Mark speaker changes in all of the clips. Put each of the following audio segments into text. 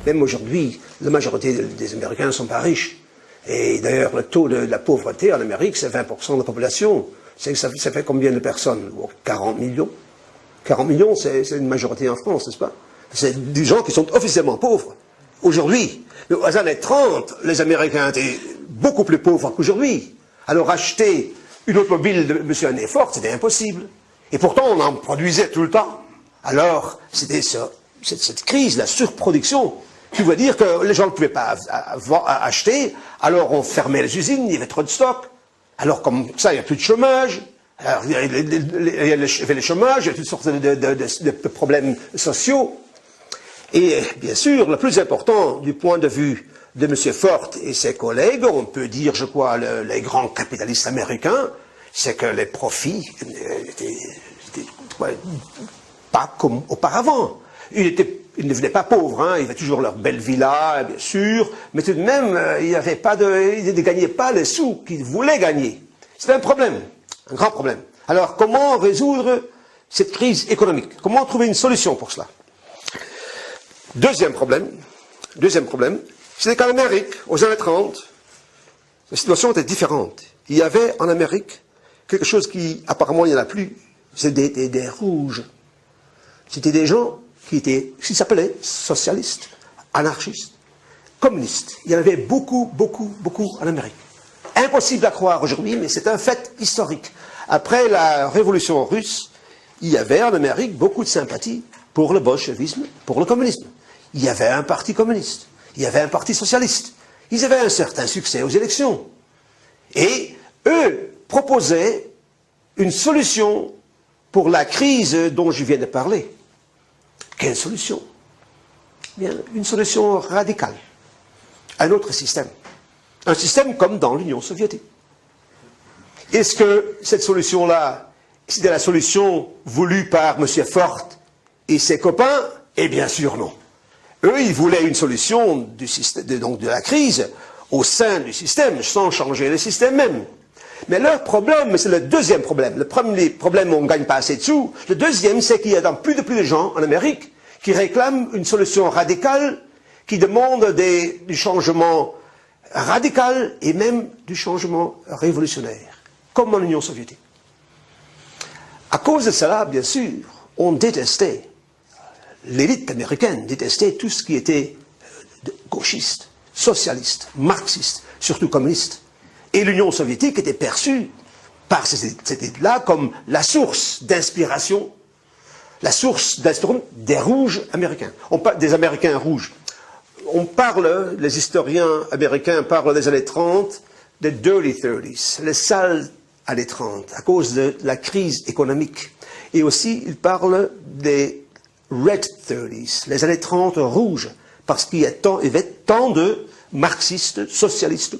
Speaker 1: Même aujourd'hui, la majorité des Américains ne sont pas riches. Et d'ailleurs, le taux de la pauvreté en Amérique, c'est 20% de la population. Ça fait combien de personnes? 40 millions. 40 millions, c'est une majorité en France, n'est-ce pas? C'est des gens qui sont officiellement pauvres. Aujourd'hui, aux années 30, les Américains étaient beaucoup plus pauvres qu'aujourd'hui. Alors acheter une automobile de M. Année Forte, c'était impossible. Et pourtant, on en produisait tout le temps. Alors, c'était cette crise, la surproduction, qui veut dire que les gens ne pouvaient pas acheter, alors on fermait les usines, il y avait trop de stock. Alors comme ça, il n'y a plus de chômage. Alors, il y avait le chômage, il y a toutes sortes de problèmes sociaux. Et bien sûr, le plus important du point de vue de M. Forte et ses collègues, on peut dire, je crois, les grands capitalistes américains, c'est que les profits n'étaient pas comme auparavant. Ils ne devenaient pas pauvres, hein, ils avaient toujours leur belle villa, bien sûr, mais tout de même, ils ne gagnaient pas les sous qu'ils voulaient gagner. C'est un problème, un grand problème. Alors, comment résoudre cette crise économique? Comment trouver une solution pour cela? Deuxième problème, c'est qu'en Amérique, aux années 30, la situation était différente. Il y avait en Amérique quelque chose qui, apparemment, il n'y en a plus, c'est des rouges. C'était des gens qui s'appelaient socialistes, anarchistes, communistes. Il y en avait beaucoup en Amérique. Impossible à croire aujourd'hui, mais c'est un fait historique. Après la révolution russe, il y avait en Amérique beaucoup de sympathie pour le bolchevisme, pour le communisme. Il y avait un parti communiste, il y avait un parti socialiste. Ils avaient un certain succès aux élections. Et eux proposaient une solution pour la crise dont je viens de parler. Quelle solution? Bien, une solution radicale. Un autre système. Un système comme dans l'Union soviétique. Est-ce que cette solution-là, c'était la solution voulue par M. Forte et ses copains? Eh bien sûr non. Eux, ils voulaient une solution de la crise au sein du système, sans changer le système même. Mais leur problème, c'est le deuxième problème. Le premier problème, on ne gagne pas assez de sous. Le deuxième, c'est qu'il y a plus de gens en Amérique qui réclament une solution radicale, qui demandent du changement radical et même du changement révolutionnaire, comme en Union soviétique. À cause de cela, bien sûr, on détestait, l'élite américaine détestait tout ce qui était gauchiste, socialiste, marxiste, surtout communiste. Et l'Union soviétique était perçue par cette élite-là comme la source d'inspiration des rouges américains. On parle des Américains rouges. Les historiens américains parlent des années 30, des dirty 30s, les sales années 30, à cause de la crise économique. Et aussi, ils parlent des red 30s, les années 30 rouges, parce qu'il y avait tant de marxistes, socialistes,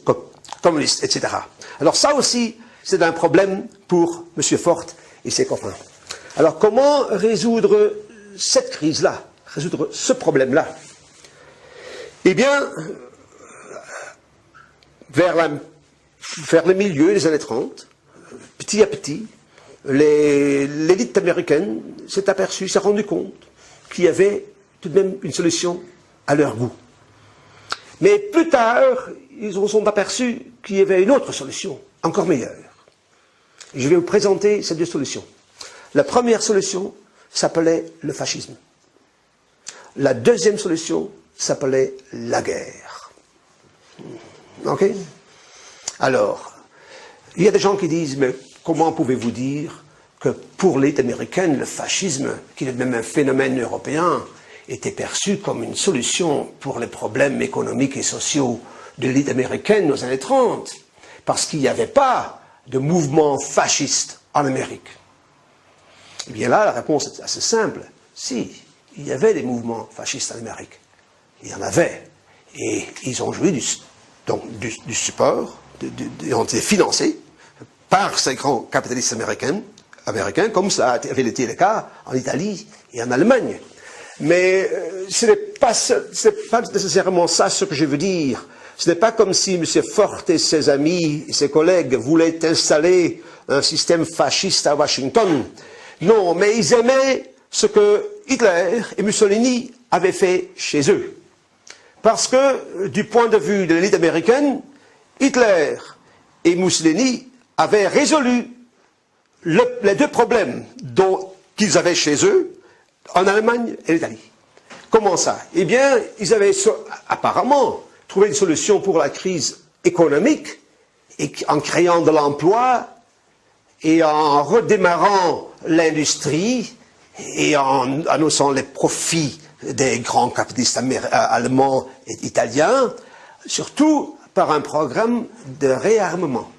Speaker 1: communistes, etc. Alors ça aussi, c'est un problème pour M. Forte et ses copains. Alors comment résoudre cette crise-là, résoudre ce problème-là? Eh bien, vers le milieu des années 30, petit à petit, l'élite américaine s'est aperçue, s'est rendue compte qu'il y avait tout de même une solution à leur goût. Mais plus tard, ils se sont aperçus qu'il y avait une autre solution, encore meilleure. Et je vais vous présenter ces deux solutions. La première solution s'appelait le fascisme. La deuxième solution s'appelait la guerre. Ok? Alors, il y a des gens qui disent, mais comment pouvez-vous dire que pour l'élite américaine, le fascisme, qui est même un phénomène européen, était perçu comme une solution pour les problèmes économiques et sociaux de l'élite américaine aux années 30, parce qu'il n'y avait pas de mouvement fasciste en Amérique. Eh bien là, la réponse est assez simple. Si, il y avait des mouvements fascistes en Amérique. Il y en avait. Et ils ont joué du support, ils ont été financés par ces grands capitalistes américains, comme ça avait été le cas en Italie et en Allemagne. Mais ce n'est pas nécessairement ça ce que je veux dire. Ce n'est pas comme si M. Forte et ses amis et ses collègues voulaient installer un système fasciste à Washington. Non, mais ils aimaient ce que Hitler et Mussolini avaient fait chez eux. Parce que, du point de vue de l'élite américaine, Hitler et Mussolini avaient résolu les deux problèmes qu'ils avaient chez eux, en Allemagne et l'Italie. Comment ça? Eh bien, ils avaient apparemment trouvé une solution pour la crise économique et en créant de l'emploi et en redémarrant l'industrie et en annonçant les profits des grands capitalistes allemands et italiens, surtout par un programme de réarmement.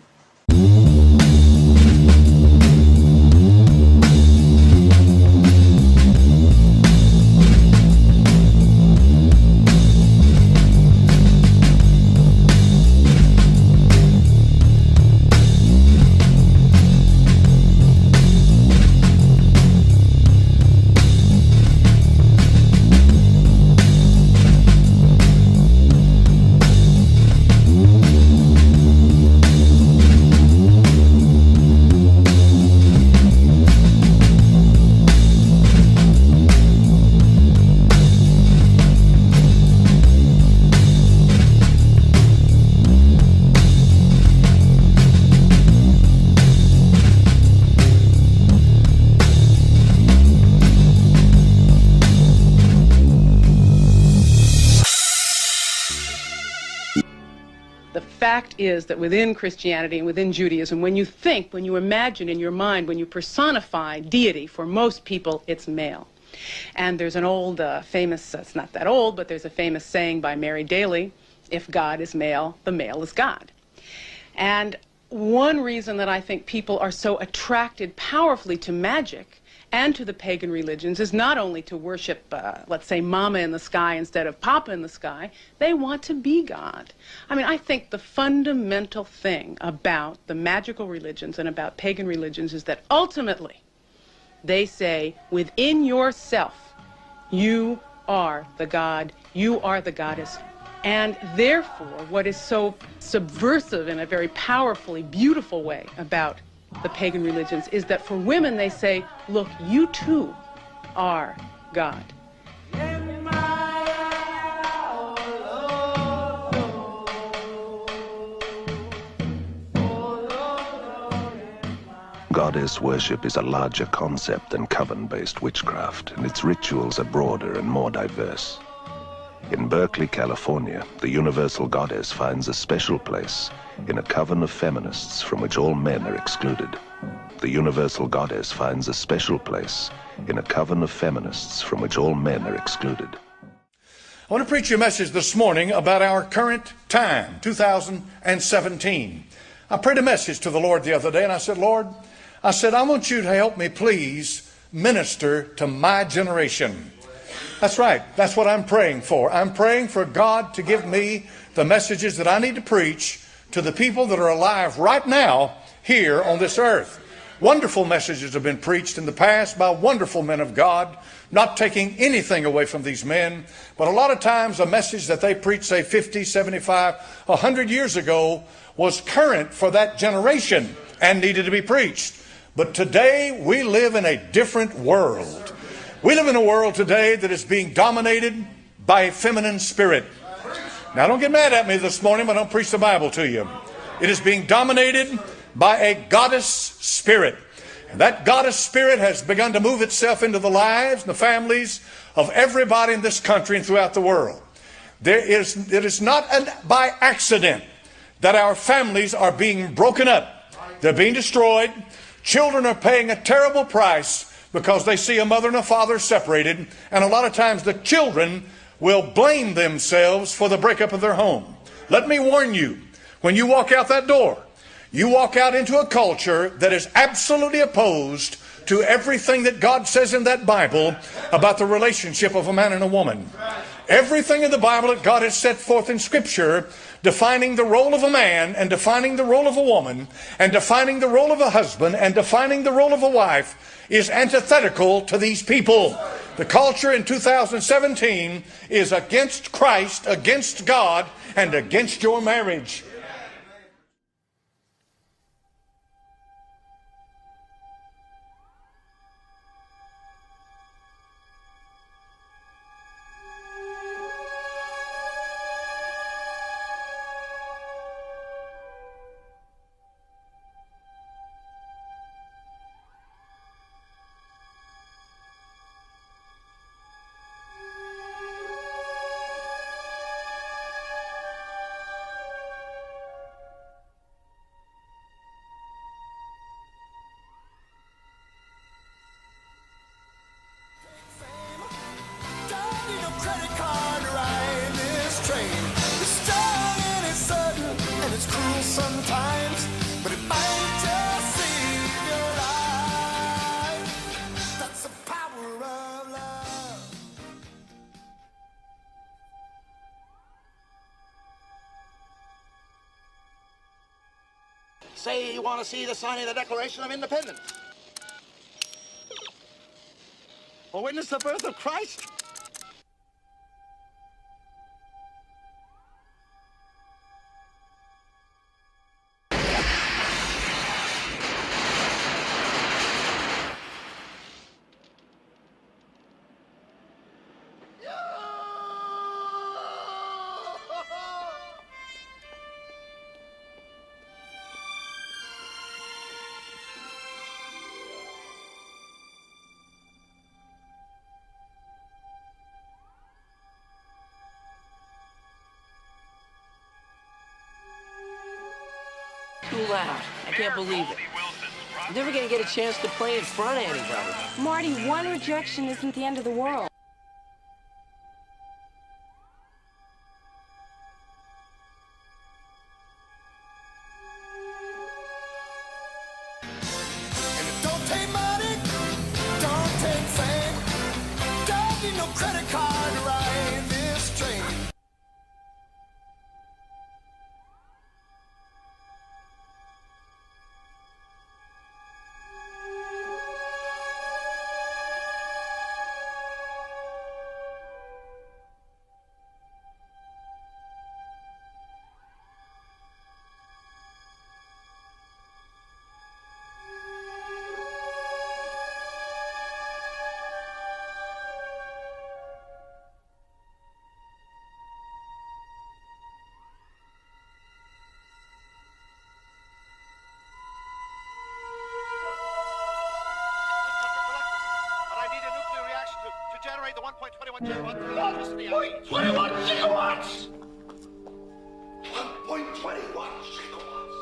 Speaker 2: The fact is that within Christianity and within Judaism, when you think, when you imagine in your mind, when you personify deity, for most people, it's male. And there's an old famous, it's not that old, but there's a famous saying by Mary Daly, if God is male, the male is God. And one reason that I think people are so attracted powerfully to magic and to the pagan religions is not only to worship, let's say, Mama in the sky instead of Papa in the sky. They want to be God. I mean, I think the fundamental thing about the magical religions and about pagan religions is that ultimately they say, within yourself, you are the God, you are the goddess. And therefore, what is so subversive in a very powerfully beautiful way about the pagan religions is that for women they say, look, you too are God.
Speaker 3: Goddess worship is a larger concept than coven-based witchcraft, and its rituals are broader and more diverse. In Berkeley, California, the universal goddess finds a special place in a coven of feminists from which all men are excluded. The universal goddess finds a special place in a coven of feminists from which all men are excluded.
Speaker 4: I want to preach you a message this morning about our current time, 2017. I prayed a message to the Lord the other day, and I said, Lord, I want you to help me please minister to my generation. That's right. That's what I'm praying for. I'm praying for God to give me the messages that I need to preach to the people that are alive right now here on this earth. Wonderful messages have been preached in the past by wonderful men of God, not taking anything away from these men. But a lot of times a message that they preached, say 50, 75, 100 years ago was current for that generation and needed to be preached. But today we live in a different world. We live in a world today that is being dominated by a feminine spirit. Now, don't get mad at me this morning, but I don't preach the Bible to you. It is being dominated by a goddess spirit. And that goddess spirit has begun to move itself into the lives and the families of everybody in this country and throughout the world. It is not by accident that our families are being broken up. They're being destroyed. Children are paying a terrible price because they see a mother and a father separated, and a lot of times the children will blame themselves for the breakup of their home. Let me warn you, when you walk out that door, you walk out into a culture that is absolutely opposed to everything that God says in that Bible about the relationship of a man and a woman. Everything in the Bible that God has set forth in Scripture, defining the role of a man and defining the role of a woman and defining the role of a husband and defining the role of a wife, is antithetical to these people. The culture in 2017 is against Christ, against God, and against your marriage.
Speaker 5: fool sometimes, but it might just save your life. That's the power of love.
Speaker 6: Say you want to see the signing of the Declaration of Independence. Or witness the birth of Christ.
Speaker 7: Too loud. I can't believe it. I'm never gonna get a chance to play in front of anybody.
Speaker 8: Marty, one rejection isn't the end of the world.
Speaker 5: And it don't take money, don't take fame, don't need no credit card to ride this train.
Speaker 6: But I need a nuclear reaction to generate the 1.21 gigawatts of electricity. 1.21 gigawatts! 1.21 gigawatts.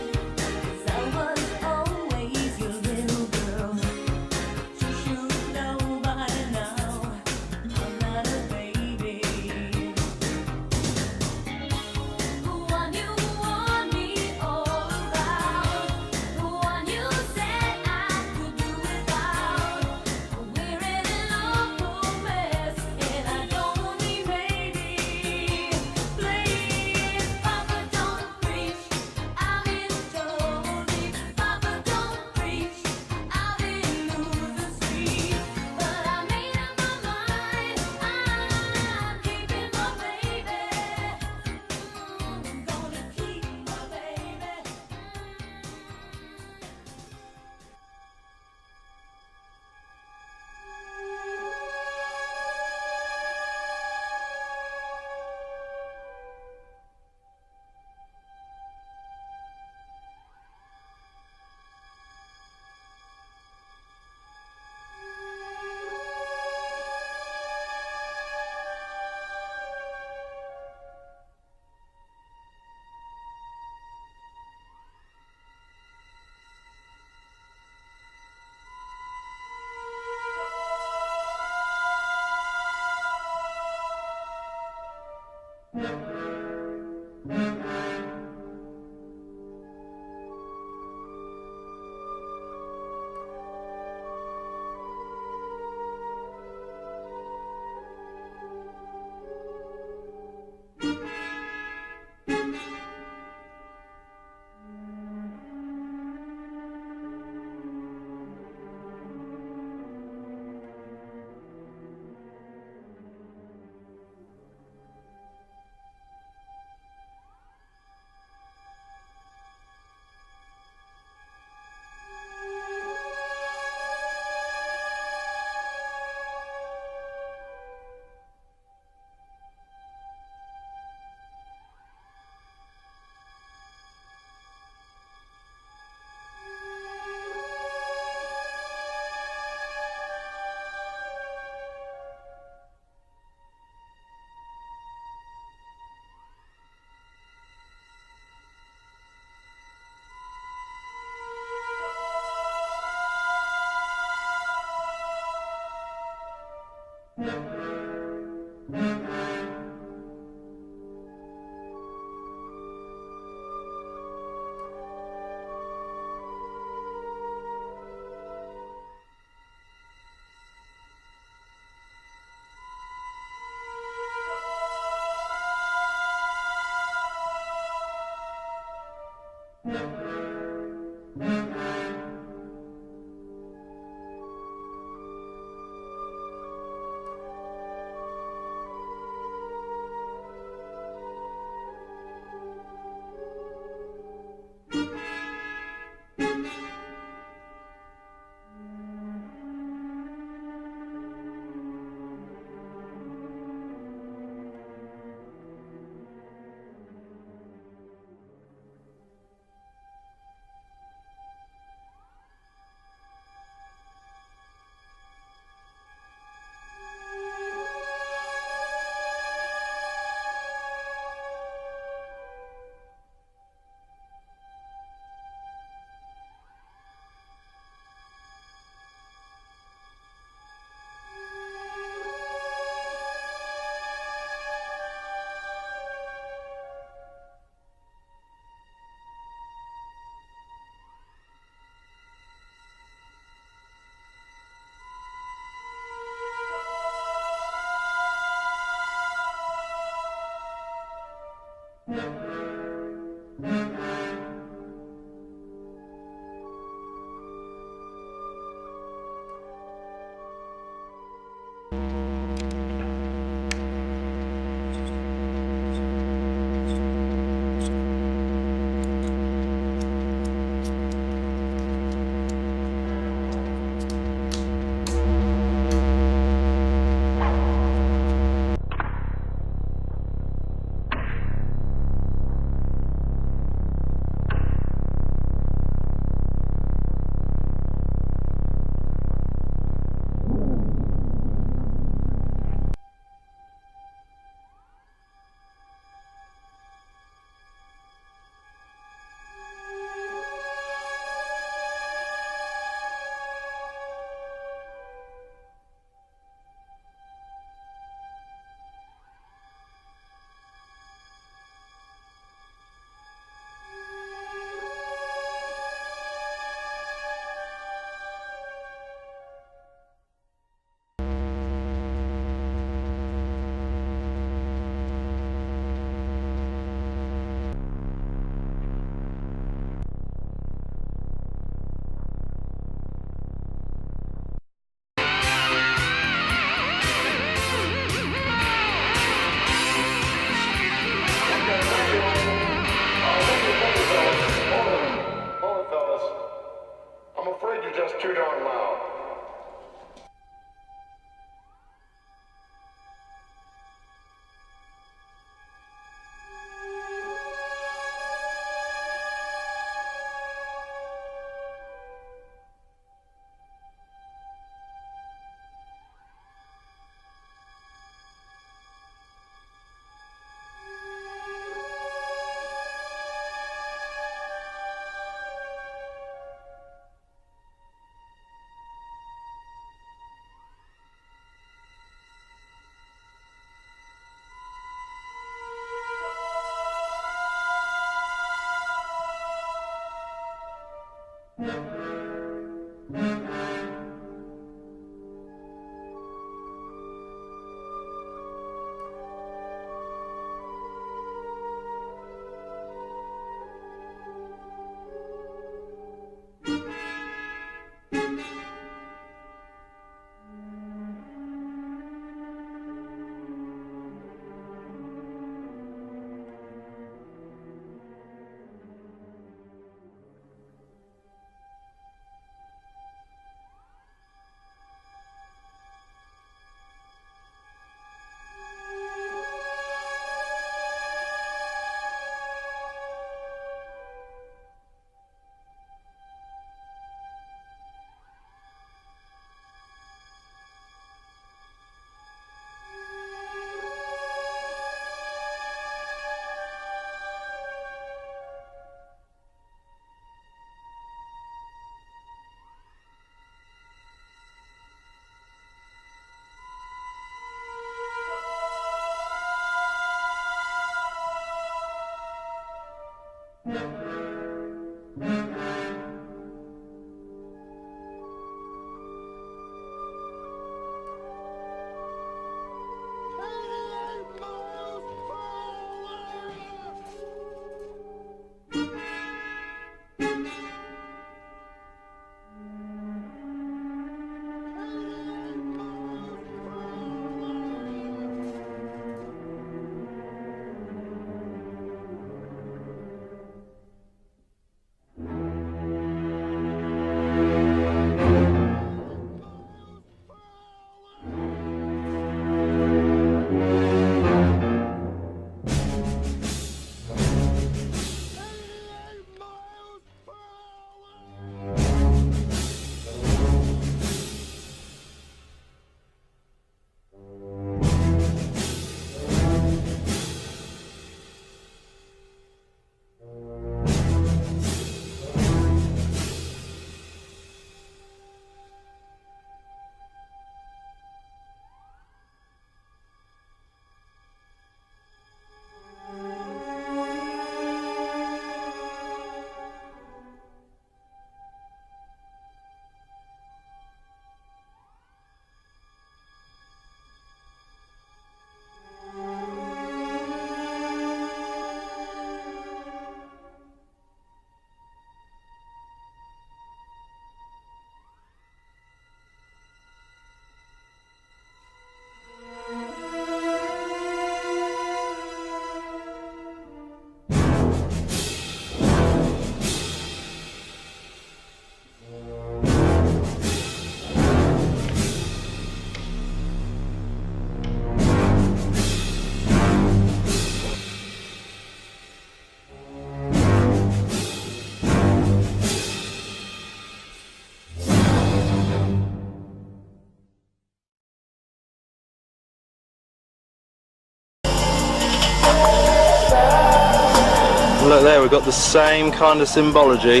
Speaker 9: we've got the same kind of symbology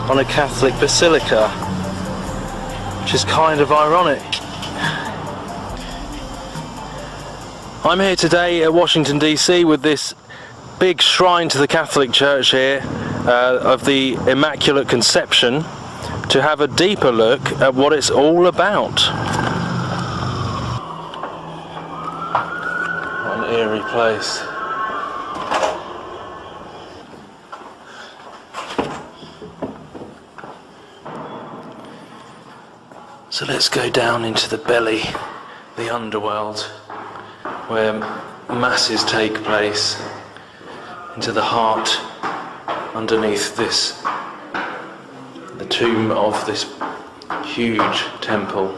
Speaker 9: on a Catholic basilica, which is kind of ironic. I'm here today at Washington DC with this big shrine to the Catholic Church here of the Immaculate Conception to have a deeper look at what it's all about. What an eerie place. So let's go down into the belly, the underworld, where masses take place, into the heart underneath this, the tomb of this huge temple.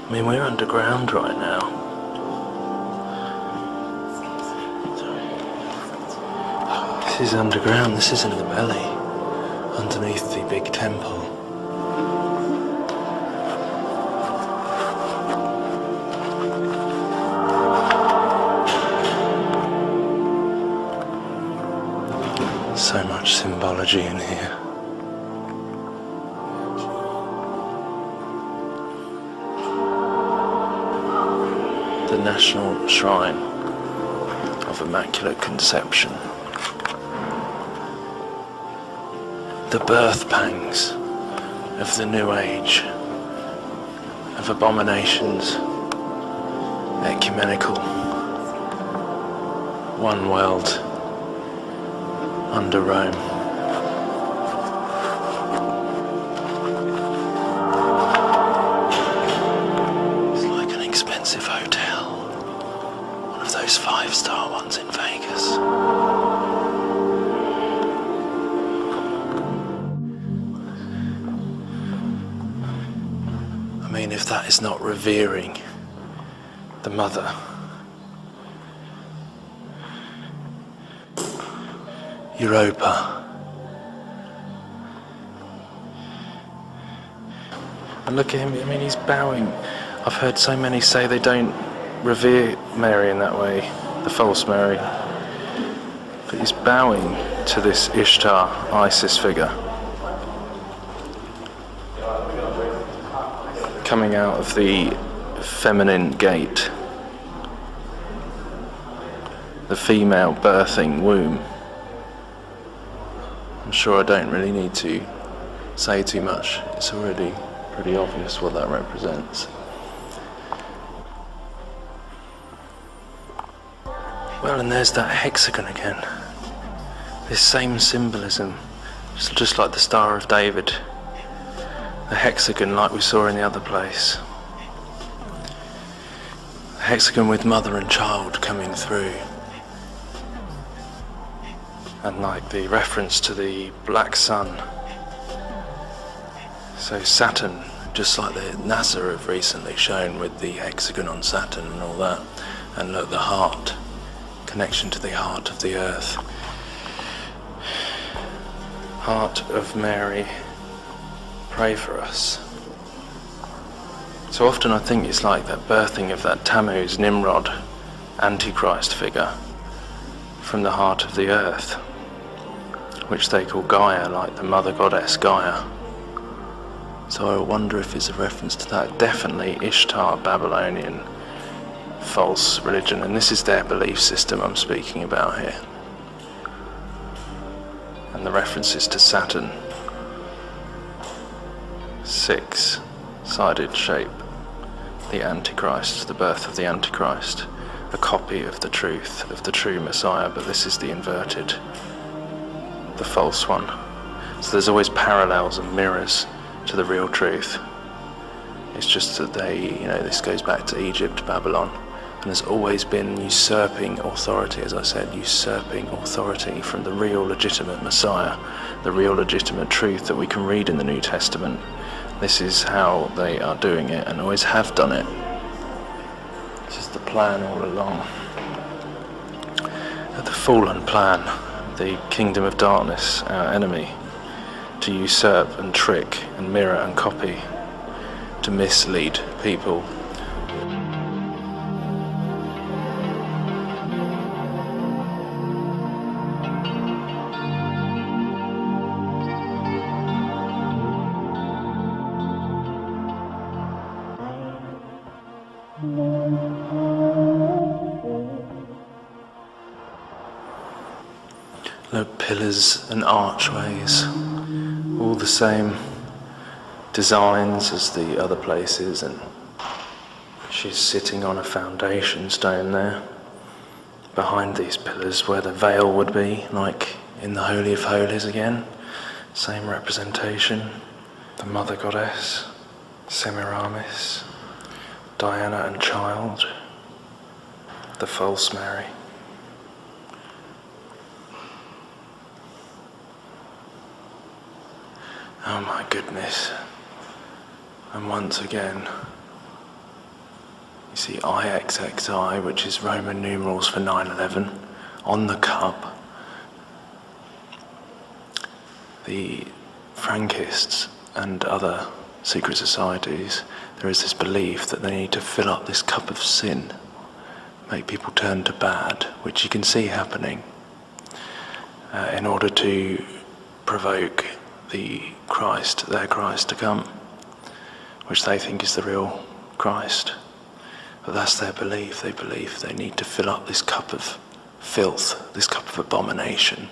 Speaker 9: I mean, we're underground right now. This is underground, this is in the belly, underneath the big temple. So much symbology in here. The National Shrine of Immaculate Conception. The birth pangs of the New Age, of abominations, ecumenical, one world under Rome. It's like an expensive hotel, one of those 5-star ones in Vegas. I mean, if that is not revering the mother. Europa. And look at him, I mean, he's bowing. I've heard so many say they don't revere Mary in that way, the false Mary. But he's bowing to this Ishtar, Isis figure. Coming out of the feminine gate, the female birthing womb. I'm sure I don't really need to say too much. It's already pretty obvious what that represents. Well, and there's that hexagon again. This same symbolism, just like the Star of David. The hexagon like we saw in the other place. The hexagon with mother and child coming through. And like the reference to the black sun. So Saturn, just like the NASA have recently shown with the hexagon on Saturn and all that. And look, the heart, connection to the heart of the earth. Heart of Mary, pray for us. So often I think it's like that birthing of that Tammuz, Nimrod, Antichrist figure from the heart of the earth, which they call Gaia, like the mother goddess Gaia. So I wonder if it's a reference to that. Definitely Ishtar, Babylonian, false religion, and this is their belief system I'm speaking about here. And the references to Saturn. 6-sided shape. The Antichrist, the birth of the Antichrist. A copy of the truth, of the true Messiah, but this is the inverted, the false one. So there's always parallels and mirrors to the real truth. It's just that this goes back to Egypt, Babylon, and there's always been usurping authority, as I said, usurping authority from the real legitimate Messiah, the real legitimate truth that we can read in the New Testament. This is how they are doing it and always have done it. This is the plan all along. At the fallen plan, the kingdom of darkness, our enemy, to usurp and trick and mirror and copy, to mislead people. Look, pillars and archways, all the same designs as the other places, and she's sitting on a foundation stone there, behind these pillars where the veil would be, like in the Holy of Holies again. Same representation, the Mother Goddess, Semiramis, Diana and Child, the false Mary. Oh my goodness. And once again, you see IXXI, which is Roman numerals for 9/11, on the cup. The Frankists and other secret societies, there is this belief that they need to fill up this cup of sin, make people turn to bad, which you can see happening, in order to provoke their Christ to come, which they think is the real Christ. But that's their belief. They believe they need to fill up this cup of filth, this cup of abomination,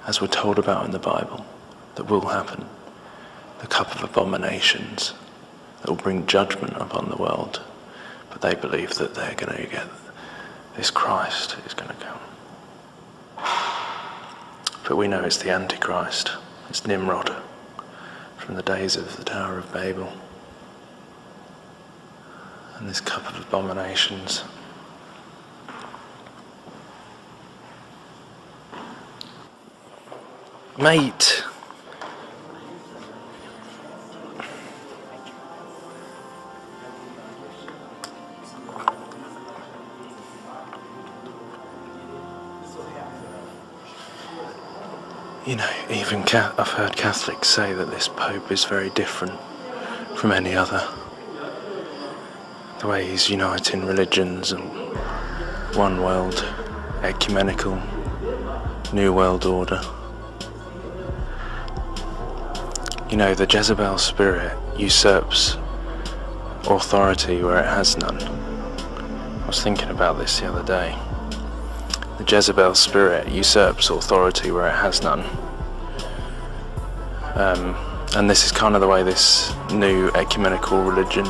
Speaker 9: as we're told about in the Bible, that will happen. The cup of abominations that will bring judgment upon the world. But they believe that they're going to get this Christ is going to come. But we know it's the Antichrist. It's Nimrod from the days of the Tower of Babel. And this cup of abominations. Mate! You know, even I've heard Catholics say that this Pope is very different from any other. The way he's uniting religions and one world, ecumenical, new world order. You know, the Jezebel spirit usurps authority where it has none. I was thinking about this the other day. The Jezebel spirit usurps authority where it has none. And this is kind of the way this new ecumenical religion,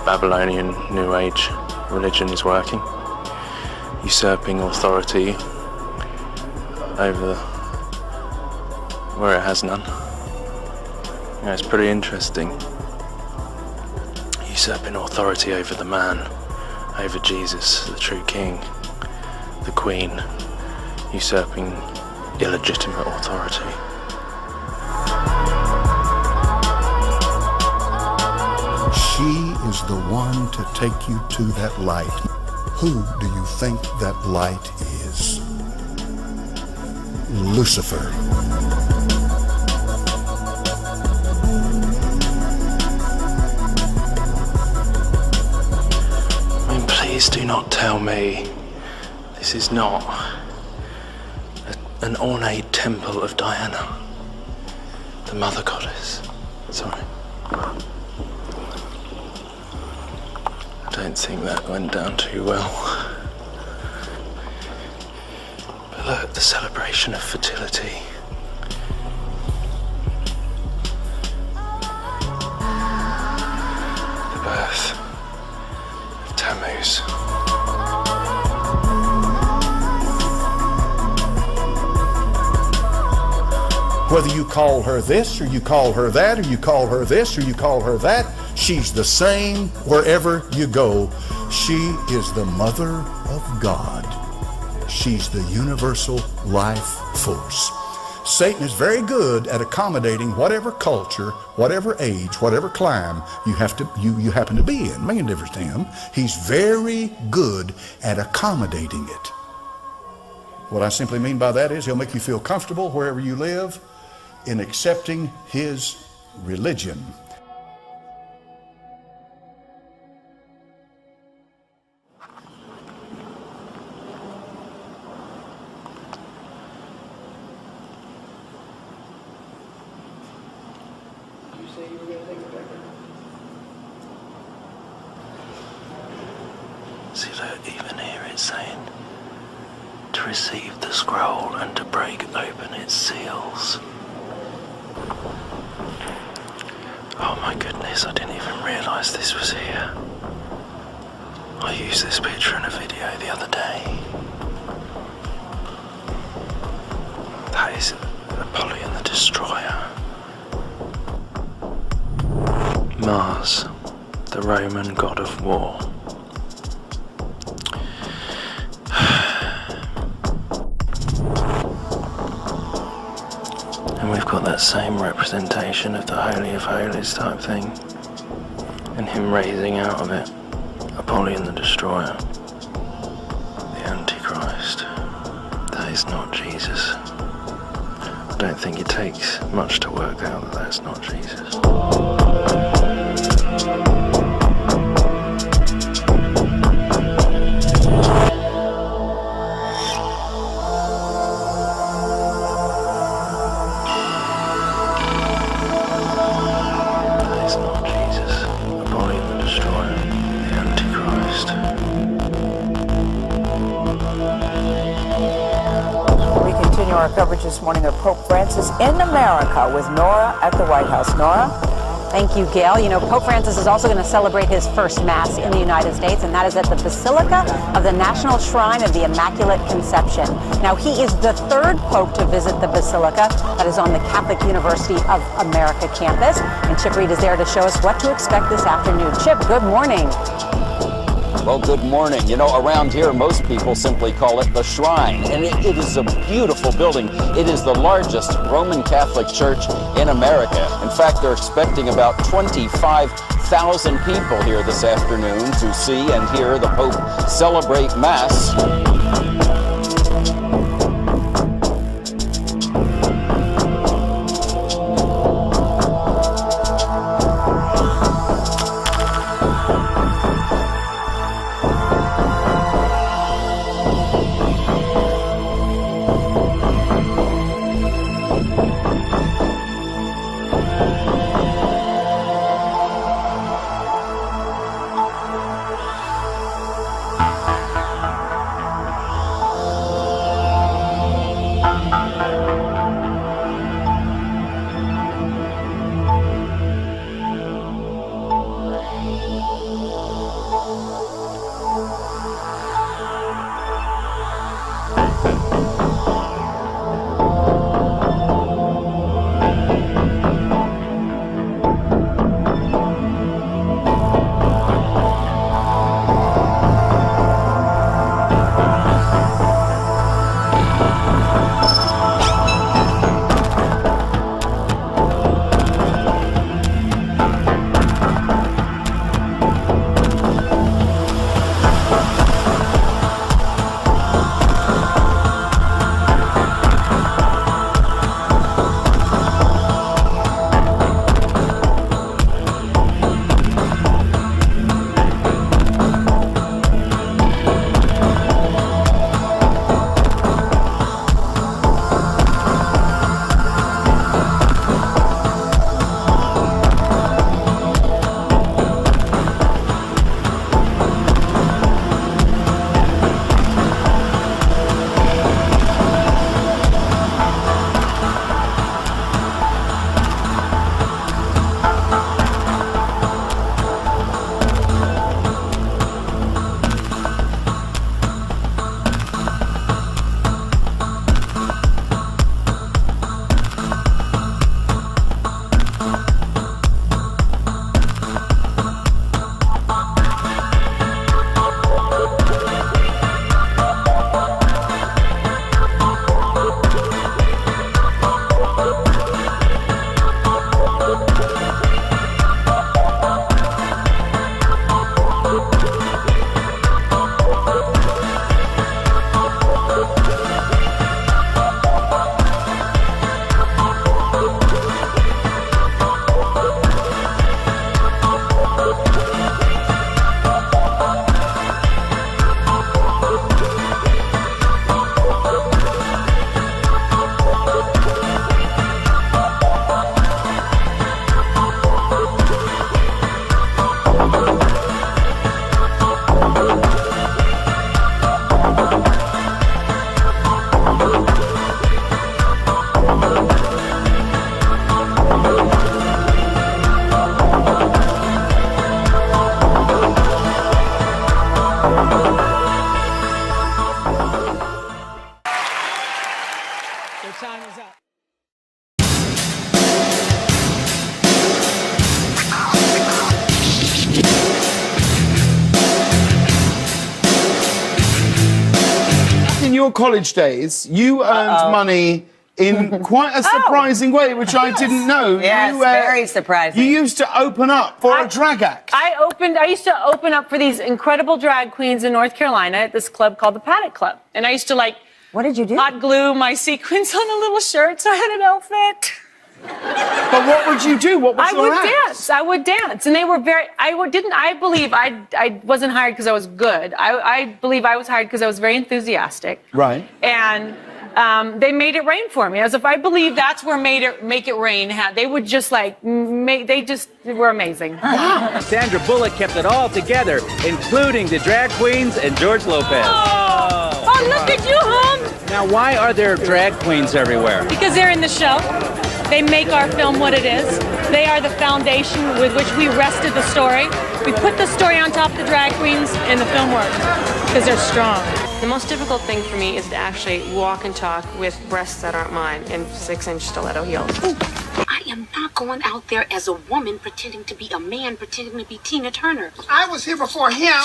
Speaker 9: Babylonian New Age religion is working. Usurping authority over where it has none. You know, it's pretty interesting. Usurping authority over the man, over Jesus, the true king. The Queen, usurping illegitimate authority.
Speaker 10: She is the one to take you to that light. Who do you think that light is? Lucifer.
Speaker 9: I mean, please do not tell me this is not an ornate temple of Diana, the Mother Goddess. Sorry. I don't think that went down too well. But look, the celebration of fertility. The birth of Tammuz.
Speaker 10: Whether you call her this, or you call her that, or you call her this, or you call her that, she's the same wherever you go. She is the Mother of God. She's the universal life force. Satan is very good at accommodating whatever culture, whatever age, whatever clime you happen to be in. Making a difference to him. He's very good at accommodating it. What I simply mean by that is he'll make you feel comfortable wherever you live in accepting his religion.
Speaker 9: See, look, even here it's saying to receive the scroll and to break open its seals. Oh my goodness, I didn't even realise this was here. I used this picture in a video the other day. That is Apollyon the Destroyer. Mars, the Roman god of war. And we've got that same representation of the Holy of Holies type thing, and him raising out of it Apollyon the Destroyer, the Antichrist. That is not Jesus. I don't think it takes much to work out that that's not Jesus.
Speaker 11: Our coverage this morning of Pope Francis in America with Nora at the White House. Nora?
Speaker 12: Thank you, Gail. You know, Pope Francis is also going to celebrate his first Mass in the United States, and that is at the Basilica of the National Shrine of the Immaculate Conception. Now, he is the third Pope to visit the Basilica that is on the Catholic University of America campus. And Chip Reed is there to show us what to expect this afternoon. Chip, good morning.
Speaker 13: Well, good morning. You know, around here, most people simply call it the Shrine, and it is a beautiful building. It is the largest Roman Catholic church in America. In fact, they're expecting about 25,000 people here this afternoon to see and hear the Pope celebrate Mass.
Speaker 14: time is up.
Speaker 15: In your college days, you earned money in quite a surprising way, which I didn't know.
Speaker 11: Yes, very surprising.
Speaker 15: You used to open up for a drag act.
Speaker 16: I used to open up for these incredible drag queens in North Carolina at this club called the Paddock Club. And I used to, like,
Speaker 11: what did you do?
Speaker 16: Hot glue my sequins on a little shirt so I had an outfit.
Speaker 15: But what would you do? What was your act?
Speaker 16: I would dance. And they were very, I believe I wasn't hired because I was good. I believe I was hired because I was very enthusiastic.
Speaker 15: Right.
Speaker 16: And they made it rain for me. As if I believe that's where Make It Rain had. They would just like, they were amazing.
Speaker 17: Sandra Bullock kept it all together, including the drag queens and George Lopez.
Speaker 16: Oh, look at you, hon.
Speaker 17: Now, why are there drag queens everywhere?
Speaker 16: Because they're in the show. They make our film what it is. They are the foundation with which we rested the story. We put the story on top of the drag queens and the film works because they're strong.
Speaker 8: The most difficult thing for me is to actually walk and talk with breasts that aren't mine and 6-inch stiletto heels.
Speaker 18: I am not going out there as a woman pretending to be a man, pretending to be Tina Turner.
Speaker 6: I was here before him.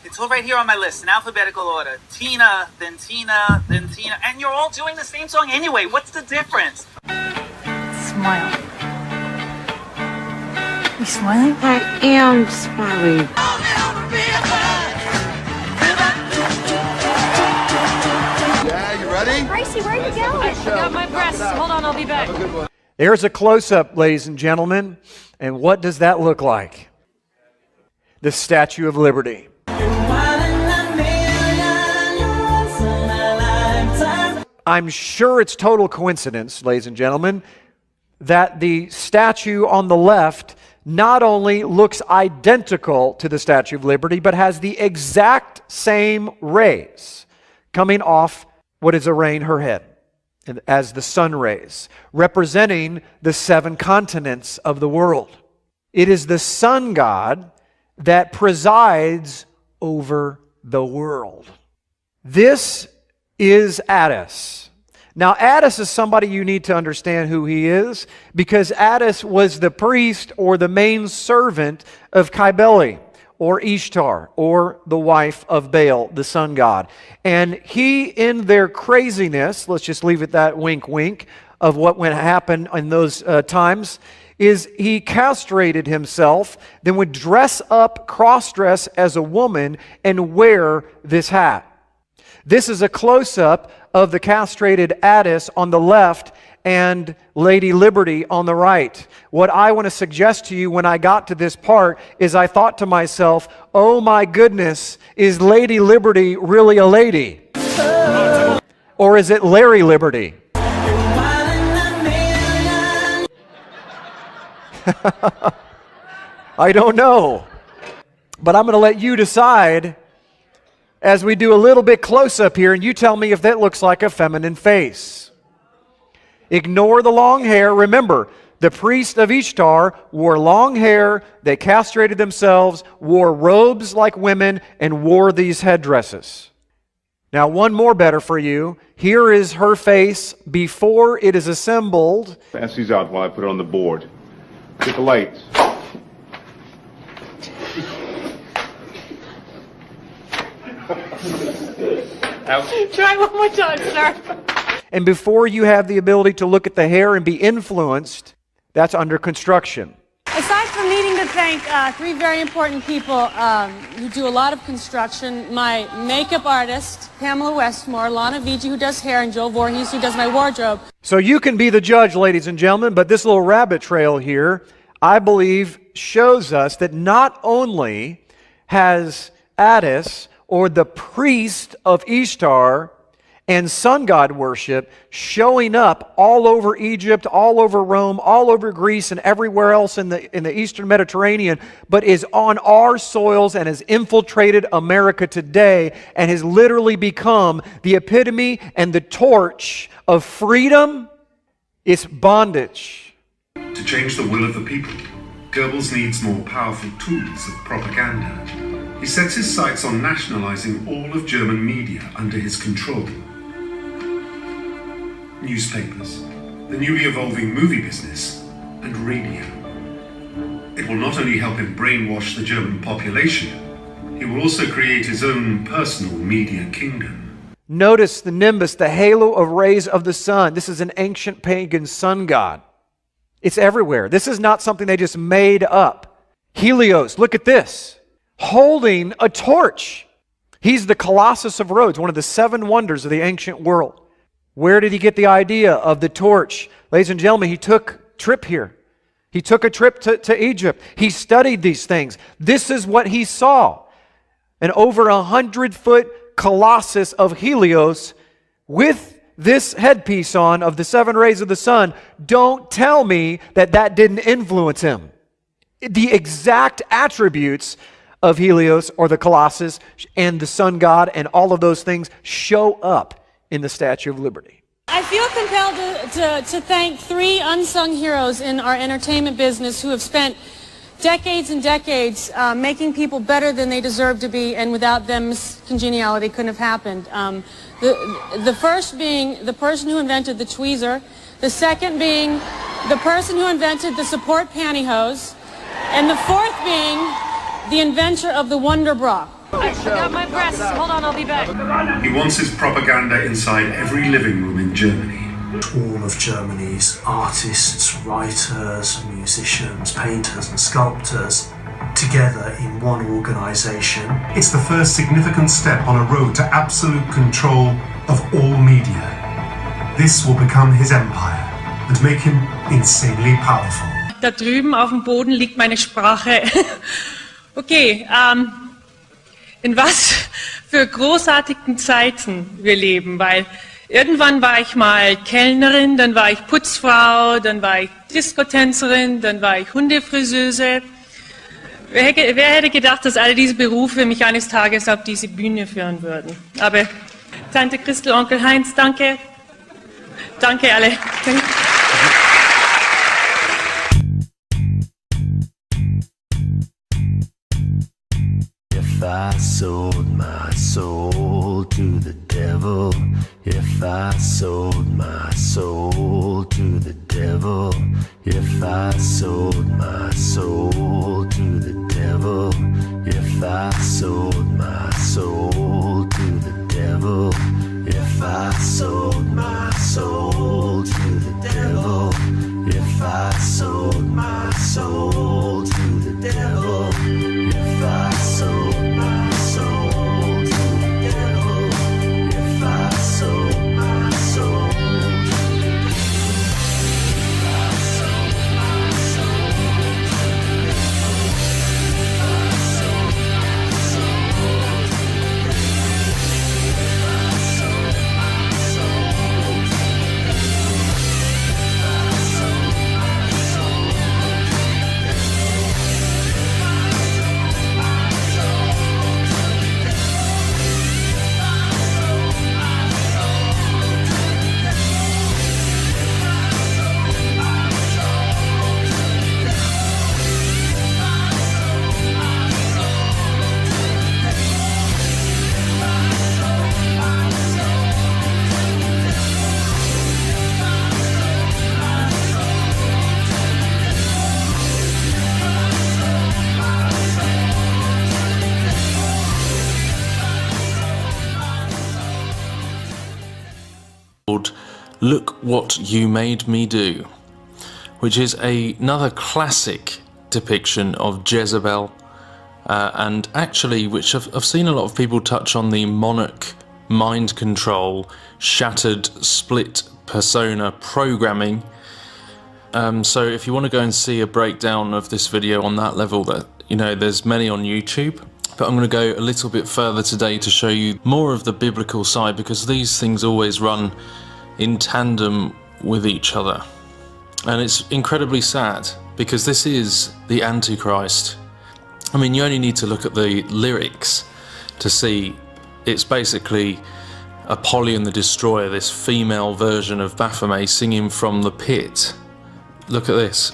Speaker 19: It's all right here on my list in alphabetical order. Tina, then Tina, then Tina. And you're all doing the same song anyway. What's the difference?
Speaker 16: Smile. You smiling?
Speaker 18: I am smiling.
Speaker 5: Yeah, you ready?
Speaker 16: Gracie, where are you going? I got my breasts. Hold on, I'll be back.
Speaker 14: There's a close-up, ladies and gentlemen. And what does that look like? The Statue of Liberty. I'm sure it's total coincidence, ladies and gentlemen, that the statue on the left not only looks identical to the Statue of Liberty, but has the exact same rays coming off what is arraying her head as the sun rays, representing the 7 continents of the world. It is the sun god that presides over the world. This is Attis. Now, Attis is somebody you need to understand who he is, because Attis was the priest or the main servant of Cybele, or Ishtar, or the wife of Baal, the sun god. And he, in their craziness, let's just leave it that wink wink, of what went happen in those times, is he castrated himself, then would dress up, cross-dress as a woman, and wear this hat. This is a close-up of the castrated Attis on the left and Lady Liberty on the right. What I want to suggest to you when I got to this part is I thought to myself, oh my goodness, is Lady Liberty really a lady? Or is it Larry Liberty? I don't know. But I'm going to let you decide as we do a little bit close up here, and you tell me if that looks like a feminine face. Ignore the long hair. Remember, the priest of Ishtar wore long hair, they castrated themselves, wore robes like women, and wore these headdresses. Now, one more better for you. Here is her face before it is assembled.
Speaker 20: Pass these out while I put it on the board. Get the lights.
Speaker 16: Try one more time, sir.
Speaker 14: And before you have the ability to look at the hair and be influenced, that's under construction.
Speaker 16: Aside from needing to thank 3 very important people who do a lot of construction, my makeup artist, Pamela Westmore, Lana Vici, who does hair, and Joel Voorhees, who does my wardrobe.
Speaker 14: So you can be the judge, ladies and gentlemen, but this little rabbit trail here, I believe, shows us that not only has Attis, or the priest of Ishtar, and sun god worship showing up all over Egypt, all over Rome, all over Greece, and everywhere else in the Eastern Mediterranean, but is on our soils and has infiltrated America today and has literally become the epitome and the torch of freedom. It's bondage.
Speaker 21: To change the will of the people, Goebbels needs more powerful tools of propaganda. He sets his sights on nationalizing all of German media under his control. newspapers, the newly evolving movie business, and radio. It will not only help him brainwash the German population, he will also create his own personal media kingdom.
Speaker 14: Notice the nimbus, the halo of rays of the sun. This is an ancient pagan sun god. It's everywhere. This is not something they just made up. Helios, look at this, holding a torch. He's the Colossus of Rhodes, one of the 7 wonders of the ancient world. Where did he get the idea of the torch? Ladies and gentlemen, he took a trip here. He took a trip to Egypt. He studied these things. This is what he saw. An over 100-foot Colossus of Helios with this headpiece on of the 7 rays of the sun. Don't tell me that that didn't influence him. The exact attributes of Helios or the Colossus and the sun god and all of those things show up in the Statue of Liberty.
Speaker 16: I feel compelled to thank 3 unsung heroes in our entertainment business who have spent decades and decades making people better than they deserve to be, and without them, congeniality couldn't have happened. The first being the person who invented the tweezer, the second being the person who invented the support pantyhose, and the fourth being the inventor of the Wonder Bra.
Speaker 8: I got my breasts. Hold on, I'll be back.
Speaker 21: He wants his propaganda inside every living room in Germany.
Speaker 1: All of Germany's artists, writers, musicians, painters and sculptors together in one organization.
Speaker 21: It's the first significant step on a road to absolute control of all media. This will become his empire and make him insanely powerful.
Speaker 22: Da drüben auf dem Boden liegt meine Sprache. Okay, in was für großartigen Zeiten wir leben, weil irgendwann war ich mal Kellnerin, dann war ich Putzfrau, dann war ich Diskotänzerin, dann war ich Hundefriseuse. Wer hätte gedacht, dass alle diese Berufe mich eines Tages auf diese Bühne führen würden? Aber Tante Christel, Onkel Heinz, danke. Danke alle.
Speaker 23: If I sold my soul to the devil, if I sold my soul to the devil, if I sold my soul to the devil, if I sold my soul to the devil, if I sold my soul to the devil, if I sold my soul to the devil, if I sold my soul to the devil, if I sold my soul to the devil, if I sold my soul to the devil, if I sold my soul to the devil, if I sold my soul to the devil, if I sold my soul to
Speaker 9: Look What You Made Me Do, which is another classic depiction of Jezebel, and actually which I've seen a lot of people touch on the monarch mind control, shattered split persona programming. So if you want to go and see a breakdown of this video on that level, that there's many on YouTube. But I'm going to go a little bit further today to show you more of the biblical side, because these things always run in tandem with each other. And it's incredibly sad, because this is the Antichrist. I mean, you only need to look at the lyrics to see it's basically Apollyon the Destroyer, this female version of Baphomet singing from the pit. Look at this.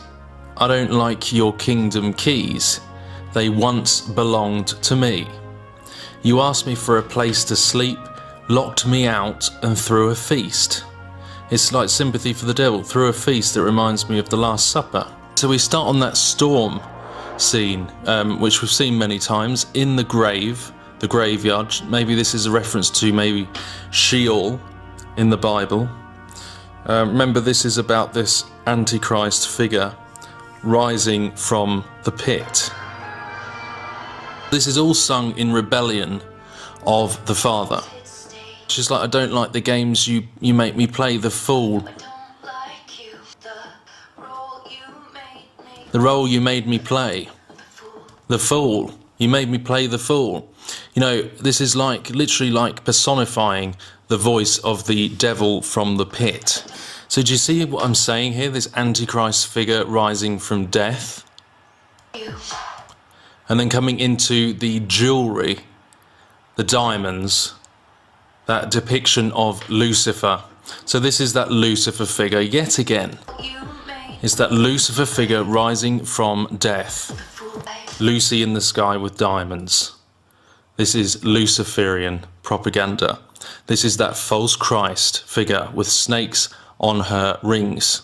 Speaker 9: I don't like your kingdom keys. They once belonged to me. You asked me for a place to sleep, locked me out and threw a feast. It's like sympathy for the devil through a feast that reminds me of the Last Supper. So we start on that storm scene, which we've seen many times, in the grave, the graveyard. Maybe this is a reference to maybe Sheol in the Bible. Remember, this is about this Antichrist figure rising from the pit. This is all sung in rebellion of the Father. She's like, I don't like the games you make me play, the fool. The role you made me play. The fool. You made me play the fool. You know, this is like, literally like personifying the voice of the devil from the pit. So do you see what I'm saying here? This Antichrist figure rising from death. And then coming into the jewelry, the diamonds, that depiction of Lucifer. So this is that Lucifer figure yet again. It's that Lucifer figure rising from death. Lucy in the sky with diamonds. This is Luciferian propaganda. This is that false Christ figure with snakes on her rings.